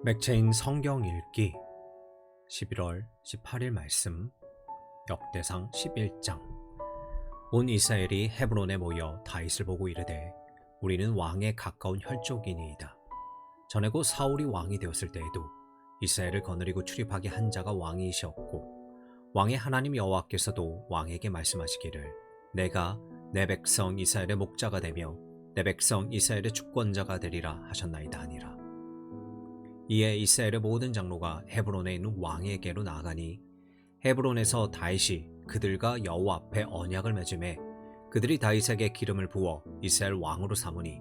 맥체인 성경 읽기 11월 18일 말씀 역대상 11장. 온 이스라엘이 헤브론에 모여 다윗을 보고 이르되 우리는 왕에 가까운 혈족이니이다. 전에 곧 사울이 왕이 되었을 때에도 이스라엘을 거느리고 출입하게 한 자가 왕이시었고 왕의 하나님 여호와께서도 왕에게 말씀하시기를 내가 내 백성 이스라엘의 목자가 되며 내 백성 이스라엘의 주권자가 되리라 하셨나이다 하니라. 이에 이스라엘의 모든 장로가 헤브론에 있는 왕에게로 나아가니 헤브론에서 다윗이 그들과 여호와 앞에 언약을 맺음에 그들이 다윗에게 기름을 부어 이스라엘 왕으로 삼으니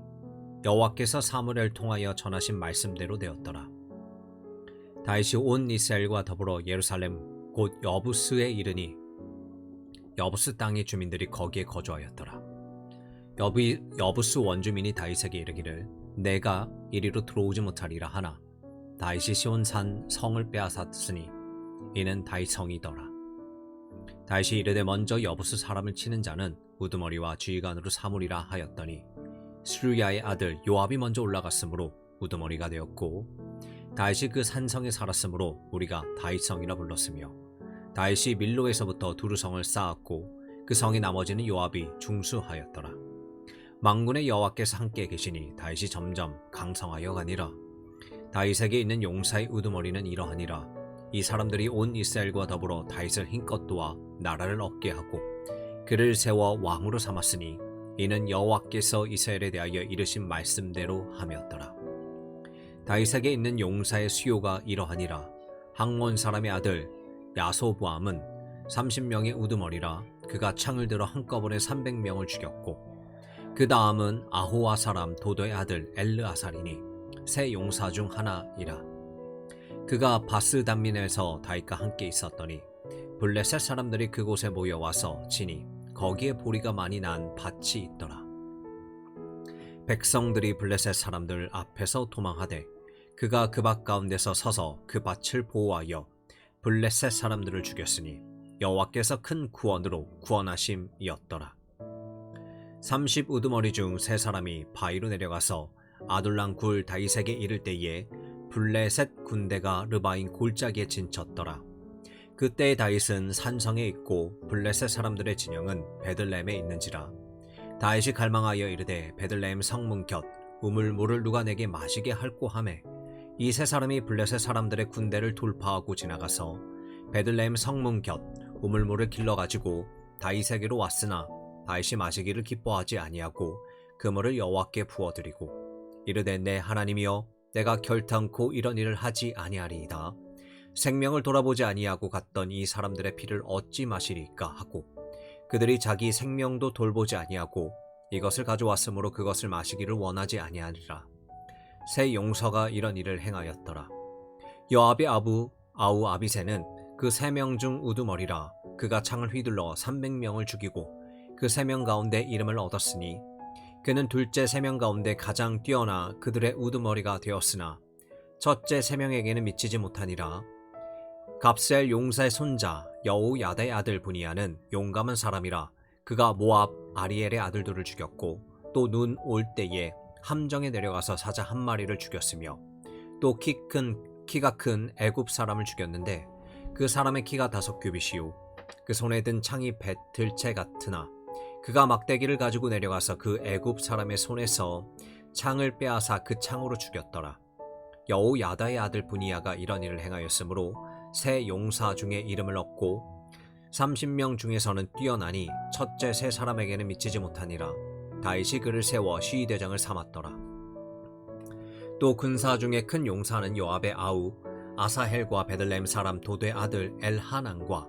여호와께서 사무엘을 통하여 전하신 말씀대로 되었더라. 다윗이 온 이스라엘과 더불어 예루살렘 곧 여부스에 이르니 여부스 땅의 주민들이 거기에 거주하였더라. 여부스 원주민이 다윗에게 이르기를 내가 이리로 들어오지 못하리라 하나 다윗이 시온산 성을 빼앗았으니 이는 다윗 성이더라. 다윗이 이르되 먼저 여부스 사람을 치는 자는 우두머리와 지휘관으로 삼으리라 하였더니 스루야의 아들 요압이 먼저 올라갔으므로 우두머리가 되었고 다윗이 그 산성에 살았으므로 우리가 다윗성이라 불렀으며 다윗이 밀로에서부터 두루성을 쌓았고 그 성의 나머지는 요압이 중수하였더라. 만군의 여호와께서 함께 계시니 다윗이 점점 강성하여 가니라. 다윗에게 있는 용사의 우두머리는 이러하니라. 이 사람들이 온 이스라엘과 더불어 다윗을 힘껏 도와 나라를 얻게 하고 그를 세워 왕으로 삼았으니 이는 여호와께서 이스라엘에 대하여 이르신 말씀대로 함이었더라. 다윗에게 있는 용사의 수요가 이러하니라. 항몬 사람의 아들 야소부암은 30명의 우두머리라. 그가 창을 들어 한꺼번에 300명을 죽였고 그 다음은 아호와 사람 도도의 아들 엘르아살이니 세 용사 중 하나이라. 그가 바스단민에서 다윗과 함께 있었더니 블레셋 사람들이 그곳에 모여와서 치니 거기에 보리가 많이 난 밭이 있더라. 백성들이 블레셋 사람들 앞에서 도망하되 그가 그 밭 가운데서 서서 그 밭을 보호하여 블레셋 사람들을 죽였으니 여호와께서 큰 구원으로 구원하심이었더라. 30 우두머리 중 세 사람이 바위로 내려가서 아둘람 굴 다윗에게 이를 때에 블레셋 군대가 르바인 골짜기에 진쳤더라. 그때 다윗은 산성에 있고 블레셋 사람들의 진영은 베들레헴에 있는지라. 다윗이 갈망하여 이르되 베들레헴 성문 곁 우물물을 누가 내게 마시게 할꼬 하매 이 세 사람이 블레셋 사람들의 군대를 돌파하고 지나가서 베들레헴 성문 곁 우물물을 길러가지고 다윗에게로 왔으나 다윗이 마시기를 기뻐하지 아니하고 그 물을 여호와께 부어드리고 이르되 내 하나님이여 내가 결탄코 이런 일을 하지 아니하리이다. 생명을 돌아보지 아니하고 갔던 이 사람들의 피를 어찌 마시리까 하고 그들이 자기 생명도 돌보지 아니하고 이것을 가져왔으므로 그것을 마시기를 원하지 아니하리라. 세 용서가 이런 일을 행하였더라. 요압의 아우 아비새는 그 3명 중 우두머리라. 그가 창을 휘둘러 300명을 죽이고 그 3명 가운데 이름을 얻었으니 그는 둘째 3명 가운데 가장 뛰어나 그들의 우두머리가 되었으나 첫째 3명에게는 미치지 못하니라. 갑셀 용사의 손자 여호야다의 아들 브니야는 용감한 사람이라. 그가 모압 아리엘의 아들들을 죽였고 또 눈 올 때에 함정에 내려가서 사자 한 마리를 죽였으며 또 키가 큰 애굽 사람을 죽였는데 그 사람의 키가 5규빗이요 그 손에 든 창이 배틀채 같으나 그가 막대기를 가지고 내려가서 그 애굽 사람의 손에서 창을 빼앗아 그 창으로 죽였더라. 여호야다의 아들 브니야가 이런 일을 행하였으므로 세 용사 중에 이름을 얻고 30명 중에서는 뛰어나니 첫째 세 사람에게는 미치지 못하니라. 다윗이 그를 세워 시위대장을 삼았더라. 또 군사 중에 큰 용사는 요압의 아우 아사헬과 베들레헴 사람 도도의 아들 엘하난과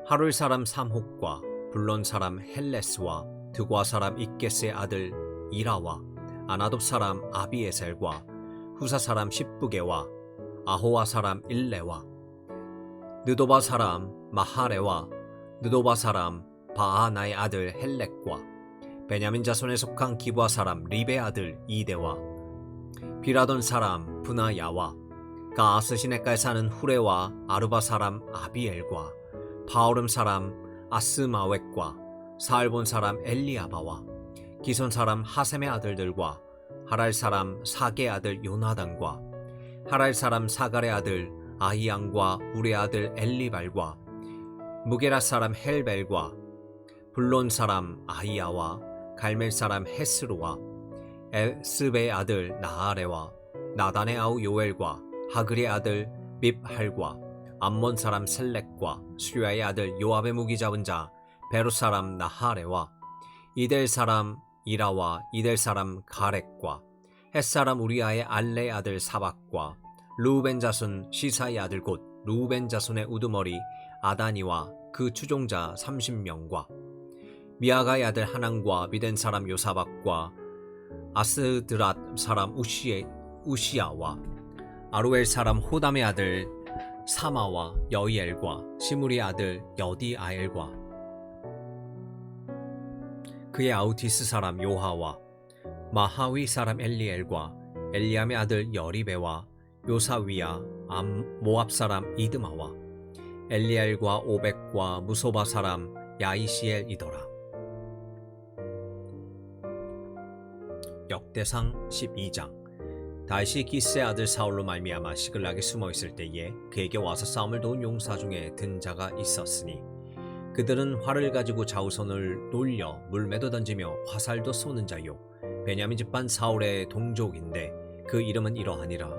하룰 사람 삼혹과 블론 사람 헬레스와 드과 사람 이게스의 아들 이라와 아나놉 사람 아비에셀과 후사 사람 십부게와 아호와 사람 일레와 느도바 사람 마하레와 느도바 사람 바아나의 아들 헬렉과 베냐민 자손에 속한 기브아 사람 립의 아들 이데와 비라돈 사람 브나야와 가아스 시내가에 사는 후레와 아르바 사람 아비엘과 바오름 사람 아스마웻과 사알본 사람 엘리아바와 기손 사람 하셈의 아들들과 하랄 사람 사게 아들 요나단과 하랄 사람 사갈의 아들 아히양과 우레 아들 엘리발과 무게라 사람 헬벨과 블론 사람 아히야와 갈멜 사람 헤스로와 에스베의 아들 나아레와 나단의 아우 요엘과 하글의 아들 밉할과 암몬 사람 셀렉과 수야의 아들 요압의 무기 잡은 자 베롯 사람 나하레와 이델 사람 이라와 이델 사람 가렉과 헷 사람 우리아의 알레의 아들 사박과 루벤 자손 시사의 아들 곧 루벤 자손의 우두머리 아다니와 그 추종자 30명과 미아가의 아들 하난과 미덴 사람 요사박과 아스드랏 사람 우시야와 아루엘 사람 호담의 아들 사마와 여이엘과 시므리의 아들 여디아엘과 그의 아우티스 사람 요하와 마하위 사람 엘리엘과 엘리암의 아들 여리베와 요사위야 모압 사람 이드마와 엘리엘과 오벡과 무소바 사람 야이시엘이더라. 역대상 12장. 다윗이 기스의 아들 사울로 말미암아 시글락에 숨어 있을 때에 그에게 와서 싸움을 도운 용사 중에 든 자가 있었으니 그들은 활을 가지고 좌우선을 돌려 물매도 던지며 화살도 쏘는 자요 베냐민 집반 사울의 동족인데 그 이름은 이러하니라.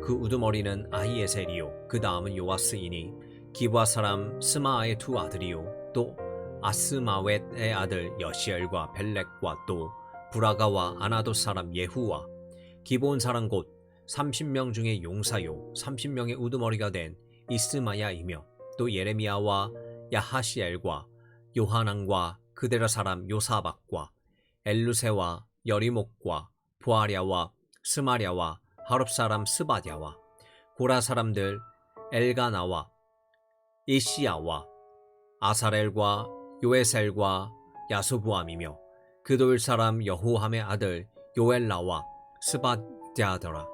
그 우두머리는 아히에셀이요 그 다음은 요아스이니 기브아 사람 스마아의 두 아들이요 또 아스마웻의 아들 여시엘과 벨렉과 또 브라가와 아나도 사람 예후와 기브온 사람 곧 30명 중에 용사요 30명의 우두머리가 된 이스마야이며 또 예레미야와 야하시엘과 요하난과 그데라 사람 요사박과 엘루세와 여리목과 부아랴와 스마랴와 하룹 사람 스바랴와 고라 사람들 엘가나와 이시야와 아사렐과 요에셀과 야수부암이며 그돌 사람 여호함의 아들 요엘라와 스바랴더라.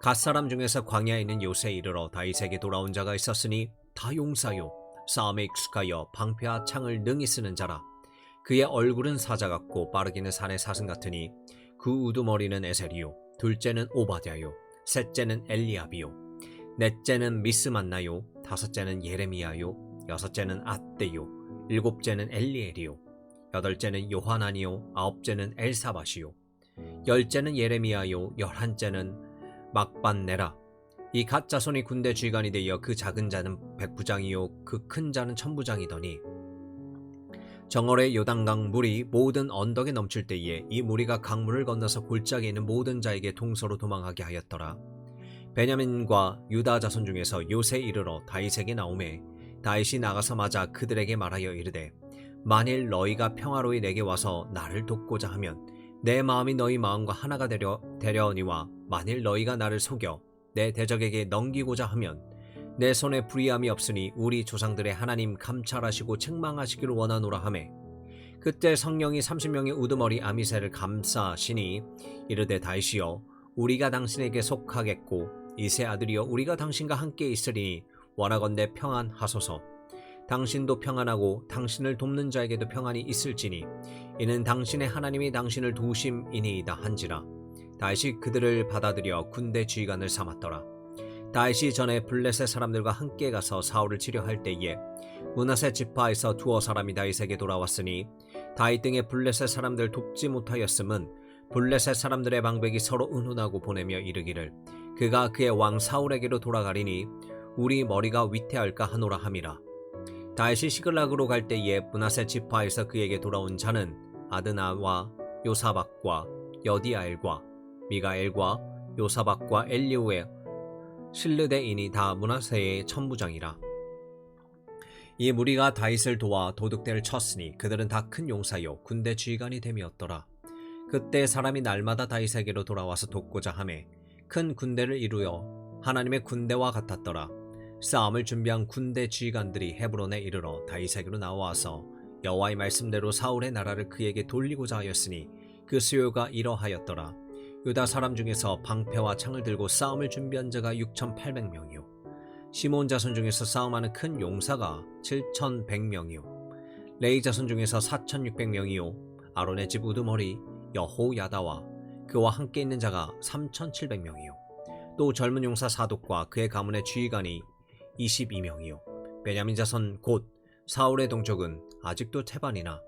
갓 사람 중에서 광야에 있는 요새에 이르러 다윗에게 돌아온 자가 있었으니 다 용사요 싸움에 익숙하여 방패와 창을 능히 쓰는 자라. 그의 얼굴은 사자 같고 빠르기는 산의 사슴 같으니 그 우두머리는 에셀이요 둘째는 오바댜요 셋째는 엘리압이요 넷째는 미스만나요 다섯째는 예레미야요 여섯째는 앗대요 일곱째는 엘리엘이요 여덟째는 요하나니요 아홉째는 엘사밧이요 열째는 예레미야요 열한째는 막반네라. 이 갓 자손이 군대 주의관이 되어 그 작은 자는 백부장이요 그 큰 자는 천부장이더니 정월에 요단강 물이 모든 언덕에 넘칠 때에 이 무리가 강물을 건너서 골짜기에 있는 모든 자에게 동서로 도망하게 하였더라. 베냐민과 유다 자손 중에서 요새 이르러 다윗에게 나오매 다윗이 나가서 맞아 그들에게 말하여 이르되 만일 너희가 평화로이 내게 와서 나를 돕고자 하면 내 마음이 너희 마음과 하나가 되려니와 만일 너희가 나를 속여 내 대적에게 넘기고자 하면 내 손에 불의함이 없으니 우리 조상들의 하나님 감찰하시고 책망하시기를 원하노라 하매 그때 성령이 30명의 우두머리 아미새를 감싸시니 이르되 다윗이여 우리가 당신에게 속하겠고 이세 아들이여 우리가 당신과 함께 있으리니 원하건대 평안하소서. 당신도 평안하고 당신을 돕는 자에게도 평안이 있을지니 이는 당신의 하나님이 당신을 도우심이니이다 한지라. 다윗이 그들을 받아들여 군대 지휘관을 삼았더라. 다윗이 전에 블레셋 사람들과 함께 가서 사울을 치려할 때에 므낫세 지파에서 두어 사람이 다윗에게 돌아왔으니 다윗 등의 블레셋 사람들 돕지 못하였음은 블레셋 사람들의 방백이 서로 의논하고 보내며 이르기를 그가 그의 왕 사울에게로 돌아가리니 우리 머리가 위태할까 하노라 함이라. 다윗이 시글락으로 갈 때에 므낫세 지파에서 그에게 돌아온 자는 아드나와 요사박과 여디아엘과 미가엘과 요사박과 엘리후의 실르데인이 다 므낫세의 천부장이라. 이 무리가 다윗을 도와 도둑대를 쳤으니 그들은 다 큰 용사요 군대 지휘관이 됨이었더라. 그때 사람이 날마다 다윗에게로 돌아와서 돕고자 하매 큰 군대를 이루어 하나님의 군대와 같았더라. 싸움을 준비한 군대 지휘관들이 헤브론에 이르러 다윗에게로 나와서 여호와의 말씀대로 사울의 나라를 그에게 돌리고자 하였으니 그 수요가 이러하였더라. 유다 사람 중에서 방패와 창을 들고 싸움을 준비한 자가 6,800명이요 시몬 자손 중에서 싸움하는 큰 용사가 7,100명이요 레이 자손 중에서 4,600명이요 아론의 집 우두머리 여호야다와 그와 함께 있는 자가 3,700명이요 또 젊은 용사 사독과 그의 가문의 지휘관이 22명이요 베냐민 자손 곧 사울의 동족은 아직도 태반이나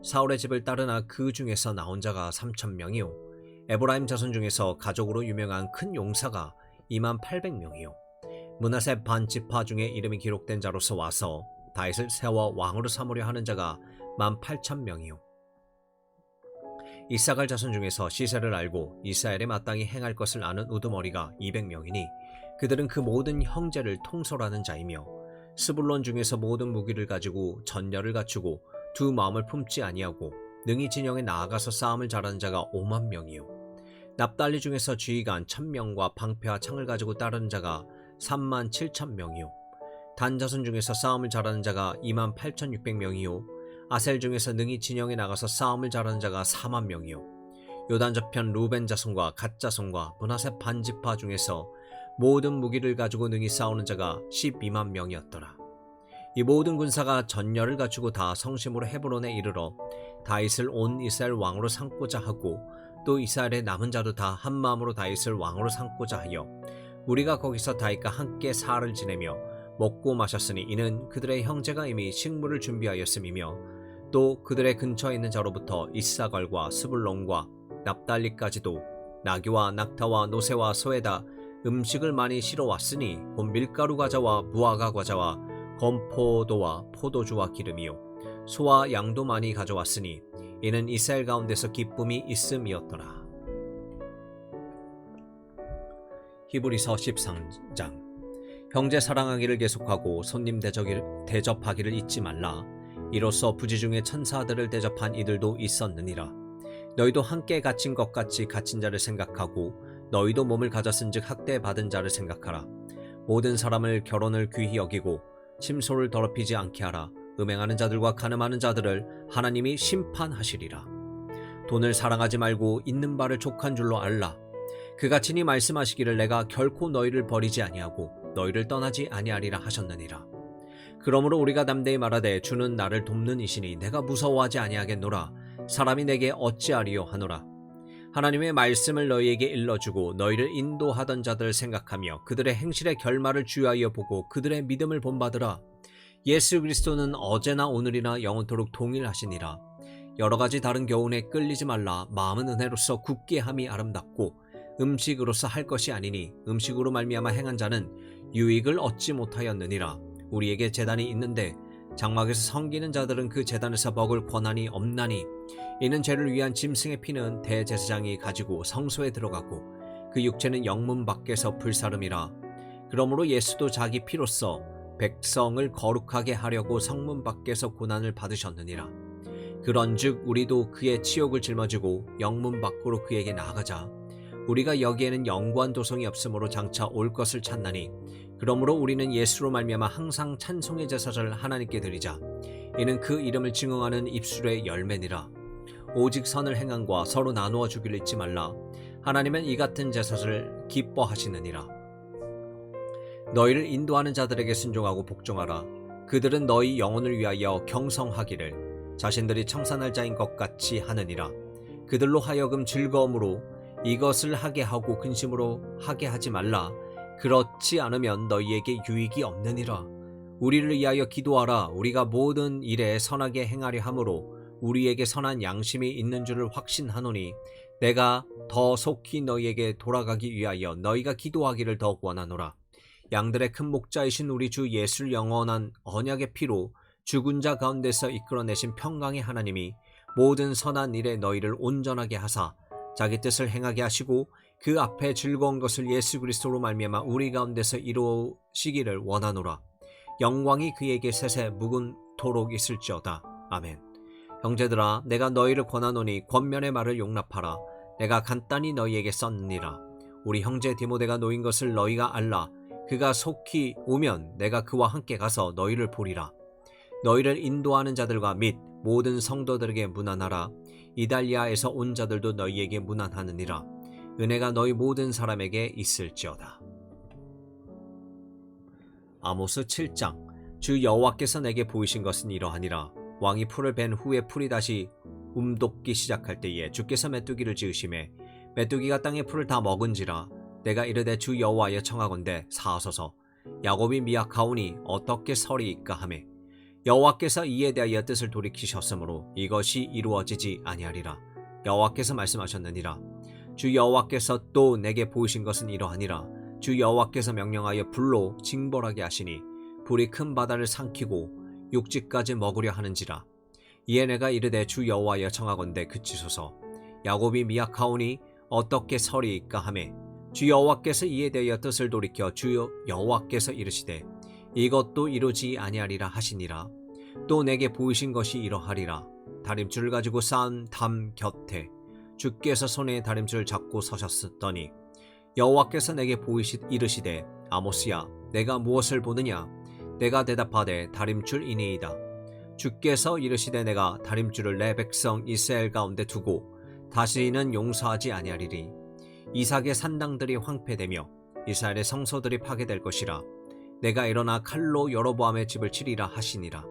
사울의 집을 따르나 그 중에서 나온 자가 3,000명이요 에브라임 자손 중에서 가족으로 유명한 큰 용사가 28,000명이요 므낫세 반 지파 중에 이름이 기록된 자로서 와서 다윗을 세워 왕으로 삼으려 하는 자가 18,000명이요 이사갈 자손 중에서 시세를 알고 이스라엘에 마땅히 행할 것을 아는 우두머리가 200명이니 그들은 그 모든 형제를 통솔하는 자이며 스불론 중에서 모든 무기를 가지고 전열을 갖추고 두 마음을 품지 아니하고 능히 진영에 나아가서 싸움을 잘하는 자가 50,000명이요 납달리 중에서 지휘관 1,000명과 방패와 창을 가지고 따르는 자가 37,000명이요 단 자손 중에서 싸움을 잘하는 자가 28,600명이요 아셀 중에서 능히 진영에 나가서 싸움을 잘하는 자가 40,000명이요 요단 저편 루벤 자손과 갓 자손과 므낫세 반 지파 중에서 모든 무기를 가지고 능히 싸우는 자가 120,000명이었더라. 이 모든 군사가 전열을 갖추고 다 성심으로 헤브론에 이르러 다윗을 온 이스라엘 왕으로 삼고자 하고 또 이스라엘의 남은 자도 다 한마음으로 다윗을 왕으로 삼고자 하여 우리가 거기서 다윗과 함께 사흘을 지내며 먹고 마셨으니 이는 그들의 형제가 이미 식물을 준비하였음이며 또 그들의 근처에 있는 자로부터 이사갈과 스불론과 납달리까지도 나귀와 낙타와 노새와 소에다 음식을 많이 실어왔으니 곧 밀가루 과자와 무화과 과자와 건포도와 포도주와 기름이요 소와 양도 많이 가져왔으니 이는 이스라엘 가운데서 기쁨이 있음이었더라. 히브리서 13장 형제 사랑하기를 계속하고 손님 대접하기를 잊지 말라. 이로써 부지 중에 천사들을 대접한 이들도 있었느니라. 너희도 함께 갇힌 것 같이 갇힌 자를 생각하고 너희도 몸을 가졌은즉 학대받은 자를 생각하라. 모든 사람을 결혼을 귀히 여기고 침소를 더럽히지 않게 하라. 음행하는 자들과 간음하는 자들을 하나님이 심판하시리라. 돈을 사랑하지 말고 있는 바를 족한 줄로 알라. 그가 친히 말씀하시기를 내가 결코 너희를 버리지 아니하고 너희를 떠나지 아니하리라 하셨느니라. 그러므로 우리가 담대히 말하되 주는 나를 돕는 이시니 내가 무서워하지 아니하겠노라. 사람이 내게 어찌하리요 하노라. 하나님의 말씀을 너희에게 일러주고 너희를 인도하던 자들을 생각하며 그들의 행실의 결말을 주의하여 보고 그들의 믿음을 본받으라. 예수 그리스도는 어제나 오늘이나 영원토록 동일하시니라. 여러 가지 다른 교훈에 끌리지 말라. 마음은 은혜로서 굳게 함이 아름답고 음식으로서 할 것이 아니니 음식으로 말미암아 행한 자는 유익을 얻지 못하였느니라. 우리에게 제단이 있는데 장막에서 섬기는 자들은 그 제단에서 먹을 권한이 없나니 이는 죄를 위한 짐승의 피는 대제사장이 가지고 성소에 들어가고 그 육체는 영문 밖에서 불사름이라. 그러므로 예수도 자기 피로써 백성을 거룩하게 하려고 성문 밖에서 고난을 받으셨느니라. 그런즉 우리도 그의 치욕을 짊어지고 영문 밖으로 그에게 나아가자. 우리가 여기에는 영구한 도성이 없으므로 장차 올 것을 찾나니 그러므로 우리는 예수로 말미암아 항상 찬송의 제사를 하나님께 드리자. 이는 그 이름을 증언하는 입술의 열매니라. 오직 선을 행함과 서로 나누어 주기를 잊지 말라. 하나님은 이 같은 제사를 기뻐하시느니라. 너희를 인도하는 자들에게 순종하고 복종하라. 그들은 너희 영혼을 위하여 경성하기를 자신들이 청산할 자인 것 같이 하느니라. 그들로 하여금 즐거움으로 이것을 하게 하고 근심으로 하게 하지 말라. 그렇지 않으면 너희에게 유익이 없느니라. 우리를 위하여 기도하라. 우리가 모든 일에 선하게 행하려 함으로 우리에게 선한 양심이 있는 줄을 확신하노니 내가 더 속히 너희에게 돌아가기 위하여 너희가 기도하기를 더욱 원하노라. 양들의 큰 목자이신 우리 주 예수를 영원한 언약의 피로 죽은 자 가운데서 이끌어내신 평강의 하나님이 모든 선한 일에 너희를 온전하게 하사 자기 뜻을 행하게 하시고 그 앞에 즐거운 것을 예수 그리스도로 말미암아 우리 가운데서 이루시기를 원하노라. 영광이 그에게 세세 묵은토록 있을지어다. 아멘. 형제들아, 내가 너희를 권하노니 권면의 말을 용납하라. 내가 간단히 너희에게 썼느니라. 우리 형제 디모데가 놓인 것을 너희가 알라. 그가 속히 오면 내가 그와 함께 가서 너희를 보리라. 너희를 인도하는 자들과 및 모든 성도들에게 문안하라. 이달리아에서 온 자들도 너희에게 문안하느니라. 은혜가 너희 모든 사람에게 있을지어다. 아모스 7장. 주 여호와께서 내게 보이신 것은 이러하니라. 왕이 풀을 벤 후에 풀이 다시 움돋기 시작할 때에 주께서 메뚜기를 지으심에 메뚜기가 땅의 풀을 다 먹은지라. 내가 이르되 주 여호와여 청하건대 사하소서. 야곱이 미약하오니 어떻게 서리이까 하매 여호와께서 이에 대하여 뜻을 돌이키셨으므로 이것이 이루어지지 아니하리라. 여호와께서 말씀하셨느니라. 주 여호와께서 또 내게 보이신 것은 이러하니라. 주 여호와께서 명령하여 불로 징벌하게 하시니 불이 큰 바다를 삼키고 육지까지 먹으려 하는지라. 이에 내가 이르되 주 여호와여 청하건대 그치소서. 야곱이 미약하오니 어떻게 서리이까 하매 주 여호와께서 이에 대하여 뜻을 돌이켜 주 여호와께서 이르시되 이것도 이루지 아니하리라 하시니라. 또 내게 보이신 것이 이러하리라. 다림줄을 가지고 쌓은 담 곁에 주께서 손에 다림줄을 잡고 서셨더니 여호와께서 내게 이르시되 아모스야 내가 무엇을 보느냐. 내가 대답하되 다림줄이니이다. 주께서 이르시되 내가 다림줄을 내 백성 이스라엘 가운데 두고 다시는 용서하지 아니하리니 이삭의 산당들이 황폐되며 이스라엘의 성소들이 파괴될 것이라. 내가 일어나 칼로 여로보암의 집을 치리라 하시니라.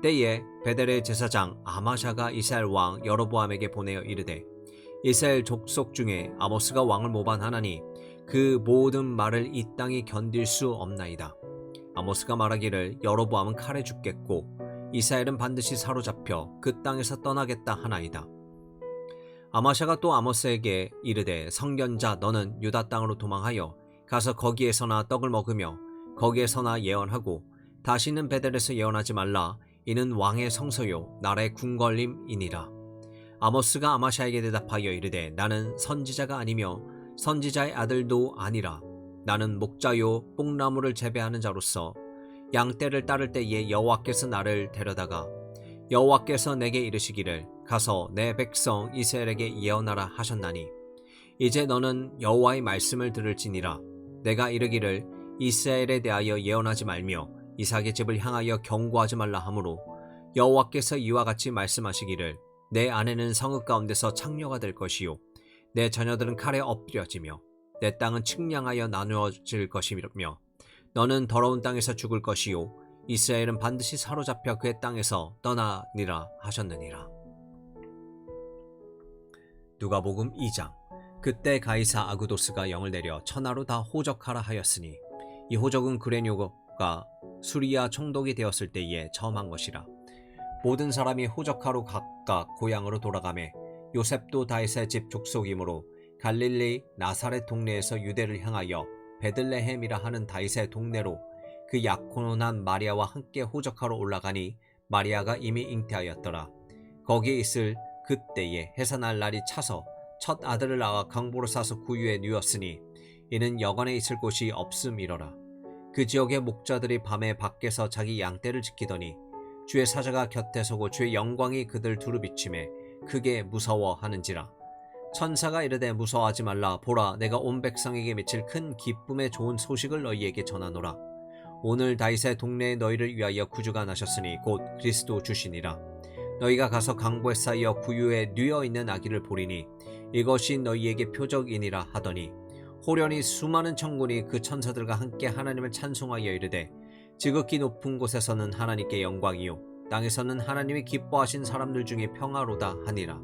때에 베델의 제사장 아마샤가 이스라엘 왕 여로보암에게 보내어 이르되 이스라엘 족속 중에 아모스가 왕을 모반하나니 그 모든 말을 이 땅이 견딜 수 없나이다. 아모스가 말하기를 여로보암은 칼에 죽겠고 이스라엘은 반드시 사로잡혀 그 땅에서 떠나겠다 하나이다. 아마샤가 또 아모스에게 이르되 성견자 너는 유다 땅으로 도망하여 가서 거기에서나 떡을 먹으며 거기에서나 예언하고 다시는 베델에서 예언하지 말라. 이는 왕의 성소요 나라의 궁궐임이니라. 아모스가 아마샤에게 대답하여 이르되 나는 선지자가 아니며 선지자의 아들도 아니라 나는 목자요 뽕나무를 재배하는 자로서 양떼를 따를 때에 여호와께서 나를 데려다가 여호와께서 내게 이르시기를 가서 내 백성 이스라엘에게 예언하라 하셨나니 이제 너는 여호와의 말씀을 들을지니라. 내가 이르기를 이스라엘에 대하여 예언하지 말며 이삭의 집을 향하여 경고하지 말라 하므로 여호와께서 이와 같이 말씀하시기를 내 아내는 성읍 가운데서 창녀가 될 것이요 내 자녀들은 칼에 엎드려지며 내 땅은 측량하여 나누어질 것이며 너는 더러운 땅에서 죽을 것이요 이스라엘은 반드시 사로잡혀 그의 땅에서 떠나니라 하셨느니라. 누가복음 2장. 그때 가이사 아구도스가 영을 내려 천하로 다 호적하라 하였으니 이 호적은 그레뇨가 수리아 총독이 되었을 때에 처음 한 것이라. 모든 사람이 호적하러 각각 고향으로 돌아가매 요셉도 다윗의 집 족속이므로 갈릴리 나사렛 동네에서 유대를 향하여 베들레헴이라 하는 다윗의 동네로 그 약혼한 마리아와 함께 호적하러 올라가니 마리아가 이미 잉태하였더라. 거기에 있을 그때에 해산할 날이 차서 첫 아들을 낳아 강보로 싸서 구유에 누웠으니 이는 여관에 있을 곳이 없음이러라. 그 지역의 목자들이 밤에 밖에서 자기 양떼를 지키더니 주의 사자가 곁에 서고 주의 영광이 그들 두루 비침에 크게 무서워하는지라. 천사가 이르되 무서워하지 말라. 보라 내가 온 백성에게 미칠 큰 기쁨의 좋은 소식을 너희에게 전하노라. 오늘 다윗의 동네에 너희를 위하여 구주가 나셨으니 곧 그리스도 주시니라. 너희가 가서 강보에 쌓여 구유에 누워있는 아기를 보리니 이것이 너희에게 표적이니라 하더니 호련히 수많은 천군이 그 천사들과 함께 하나님을 찬송하여 이르되 지극히 높은 곳에서는 하나님께 영광이요 땅에서는 하나님이 기뻐하신 사람들 중에 평화로다 하니라.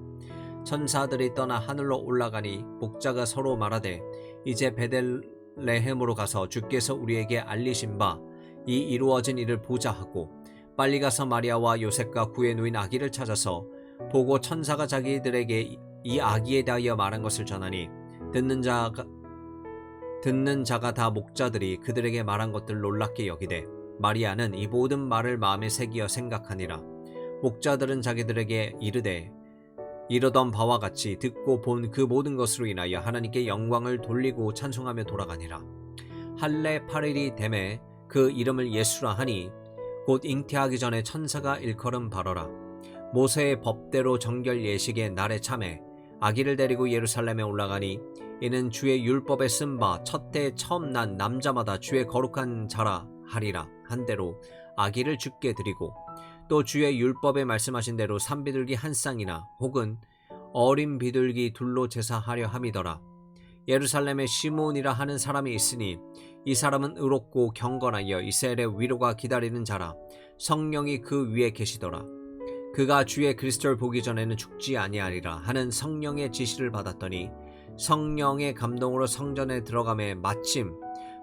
천사들이 떠나 하늘로 올라가니 목자가 서로 말하되 이제 베들레헴으로 가서 주께서 우리에게 알리신 바 이 이루어진 일을 보자 하고 빨리 가서 마리아와 요셉과 구에 누인 아기를 찾아서 보고 천사가 자기들에게 이 아기에 대하여 말한 것을 전하니 듣는 자가 다 목자들이 그들에게 말한 것들 놀랍게 여기되 마리아는 이 모든 말을 마음에 새기어 생각하니라. 목자들은 자기들에게 이르되 이르던 바와 같이 듣고 본 그 모든 것으로 인하여 하나님께 영광을 돌리고 찬송하며 돌아가니라. 할례 8일이 되매 그 이름을 예수라 하니 곧 잉태하기 전에 천사가 일컬음 바로라. 모세의 법대로 정결 예식의 날에 참에 아기를 데리고 예루살렘에 올라가니 이는 주의 율법에 쓴 바 첫 해 처음 난 남자마다 주의 거룩한 자라 하리라 한대로 아기를 주께 드리고 또 주의 율법에 말씀하신 대로 산비둘기 한 쌍이나 혹은 어린 비둘기 둘로 제사하려 함이더라. 예루살렘에 시므온이라 하는 사람이 있으니 이 사람은 의롭고 경건하여 이스라엘의 위로가 기다리는 자라. 성령이 그 위에 계시더라. 그가 주의 그리스도를 보기 전에는 죽지 아니하리라 하는 성령의 지시를 받았더니 성령의 감동으로 성전에 들어가매 마침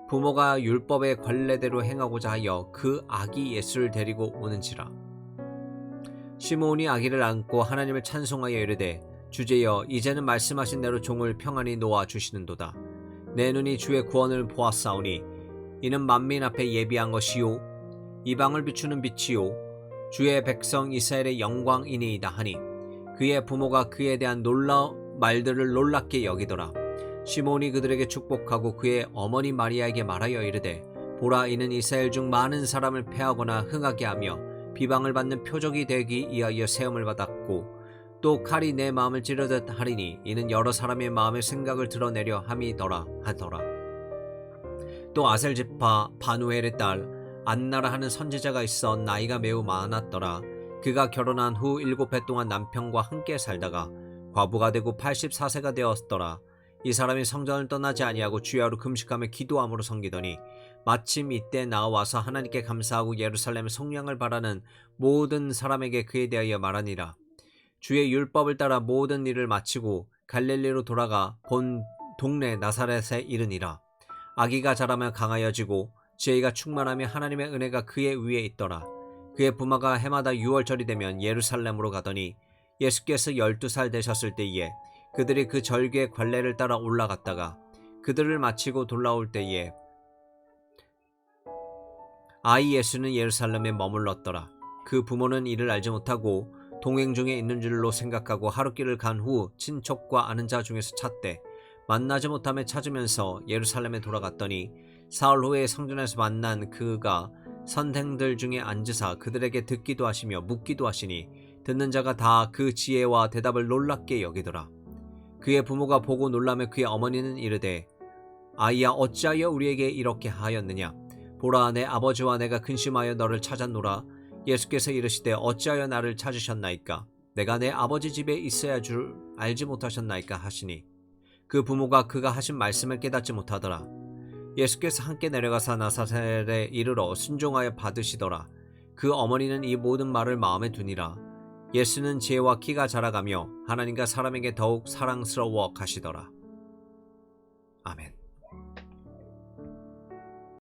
부모가 율법의 관례대로 행하고자 하여 그 아기 예수를 데리고 오는지라. 시므온이 아기를 안고 하나님을 찬송하여 이르되 주제여 이제는 말씀하신 대로 종을 평안히 놓아 주시는도다. 내 눈이 주의 구원을 보았사오니 이는 만민 앞에 예비한 것이요 이방을 비추는 빛이요 주의 백성 이스라엘의 영광이니이다 하니 그의 부모가 그에 대한 말들을 놀랍게 여기더라. 시므온이 그들에게 축복하고 그의 어머니 마리아에게 말하여 이르되 보라 이는 이스라엘 중 많은 사람을 패하거나 흥하게 하며 비방을 받는 표적이 되기 위하여 세움을 받았고 또 칼이 내 마음을 찌르듯 하리니 이는 여러 사람의 마음의 생각을 드러내려 함이더라 하더라. 또 아셀 지파 바누엘의 딸 안나라 하는 선지자가 있어 나이가 매우 많았더라. 그가 결혼한 후 7해 동안 남편과 함께 살다가 과부가 되고 84세가 되었더라. 이 사람이 성전을 떠나지 아니하고 주야로 금식하며 기도함으로 섬기더니 마침 이때 나와서 하나님께 감사하고 예루살렘 성령을 바라는 모든 사람에게 그에 대하여 말하니라. 주의 율법을 따라 모든 일을 마치고 갈릴리로 돌아가 본 동네 나사렛에 이르니라. 아기가 자라며 강하여지고 지혜가 충만하며 하나님의 은혜가 그의 위에 있더라. 그의 부모가 해마다 6월절이 되면 예루살렘으로 가더니 예수께서 12살 되셨을 때에 그들이 그 절기의 관례를 따라 올라갔다가 그들을 마치고 돌아올 때에 아이 예수는 예루살렘에 머물렀더라. 그 부모는 이를 알지 못하고 동행 중에 있는 줄로 생각하고 하루길을 간 후 친척과 아는 자 중에서 찾되 만나지 못하며 찾으면서 예루살렘에 돌아갔더니 사흘 후에 성전에서 만난 그가 선생들 중에 앉으사 그들에게 듣기도 하시며 묻기도 하시니 듣는 자가 다 그 지혜와 대답을 놀랍게 여기더라. 그의 부모가 보고 놀라며 그의 어머니는 이르되 아이야 어찌하여 우리에게 이렇게 하였느냐. 보라 내 아버지와 내가 근심하여 너를 찾았노라. 예수께서 이르시되 어찌하여 나를 찾으셨나이까. 내가 내 아버지 집에 있어야 줄 알지 못하셨나이까 하시니 그 부모가 그가 하신 말씀을 깨닫지 못하더라. 예수께서 함께 내려가사 나사렛에 이르러 순종하여 받으시더라. 그 어머니는 이 모든 말을 마음에 두니라. 예수는 지혜와 키가 자라가며 하나님과 사람에게 더욱 사랑스러워 가시더라. 아멘.